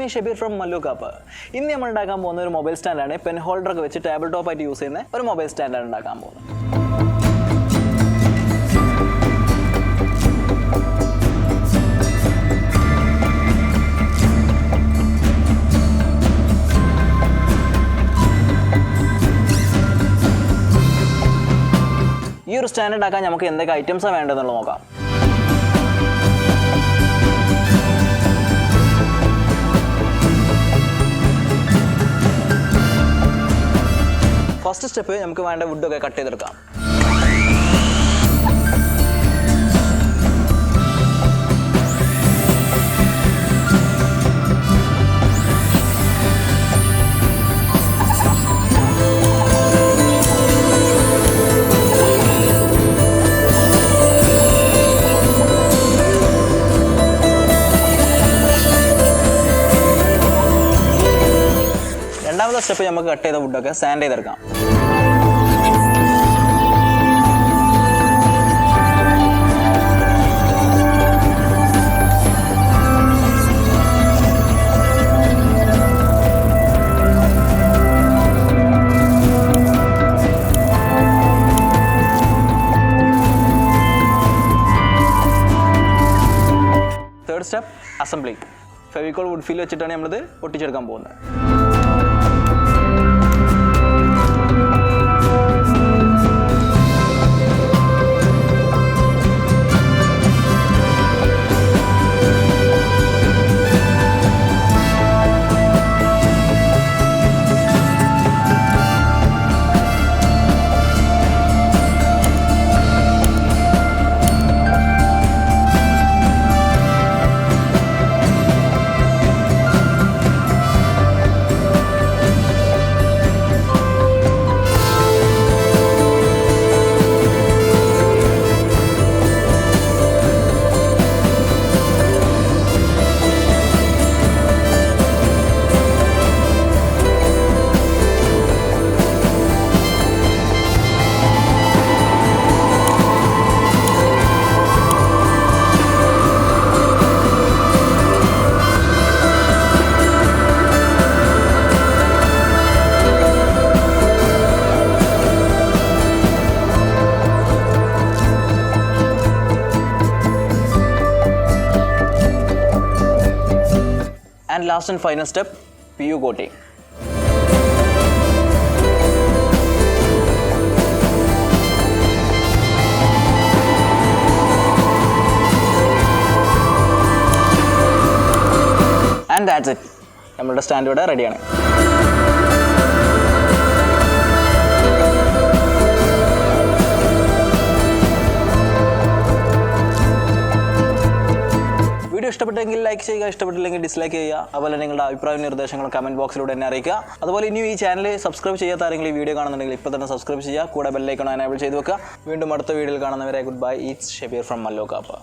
me Shabir from MalluKarper. ഇന്ന് നമ്മൾ ഉണ്ടാക്കാൻ പോകുന്ന ഒരു മൊബൈൽ സ്റ്റാൻഡാണ്. പെൻ ഹോൾഡർ ഒക്കെ വെച്ച് ടേബിൾ ടോപ്പ് ആയിട്ട് യൂസ് ചെയ്യുന്ന ഒരു മൊബൈൽ സ്റ്റാൻഡാണ് ഉണ്ടാക്കാൻ പോകുന്നത്. ഈ ഒരു സ്റ്റാൻഡ് ഉണ്ടാക്കാൻ നമുക്ക് എന്തൊക്കെ ഐറ്റംസാണ് വേണ്ടതെന്നുള്ളത് നോക്കാം. ഫസ്റ്റ് സ്റ്റെപ്പ് നമുക്ക് വേണ്ട വുഡൊക്കെ കട്ട് ചെയ്തെടുക്കാം. രണ്ടാമത്തെ സ്റ്റെപ്പ് നമുക്ക് കട്ട് ചെയ്ത വുഡൊക്കെ സാൻഡ് ചെയ്തെടുക്കാം. Third step assembly. Fevicol wood fill വെച്ചിട്ടാണ് നമ്മളിത് ഒട്ടിച്ചെടുക്കാൻ പോകുന്നത്. And last and final step, PU coating. And that's it. നമ്മളുടെ സ്റ്റാൻഡ് ഇവിടെ റെഡിയാണ്. വീഡിയോ ഇഷ്ടപ്പെട്ടെങ്കിൽ ലൈക്ക് ചെയ്യുക, ഇഷ്ടപ്പെട്ടില്ലെങ്കിൽ ഡിസ്ലൈക്ക് ചെയ്യുക. അതുപോലെ നിങ്ങളുടെ അഭിപ്രായ നിർദ്ദേശങ്ങളും കമൻറ്റ് ബോക്സിലൂടെ എന്നെ അറിയിക്കുക. അതുപോലെ ഇനിയും ഈ ചാനൽ സബ്സ്ക്രൈബ് ചെയ്യാത്ത ആരെങ്കിലും ഈ വീഡിയോ കാണുന്നുണ്ടെങ്കിൽ ഇപ്പോൾ തന്നെ സബ്സ്ക്രൈബ് ചെയ്യുക. കൂടെ ബെല്ലൈക്കൺ എനേബിൾ ചെയ്ത് വെക്കുക. വീണ്ടും അടുത്ത വീഡിയോയിൽ കാണുന്നവരെ good bye. It's Shabeer from MalluKarper.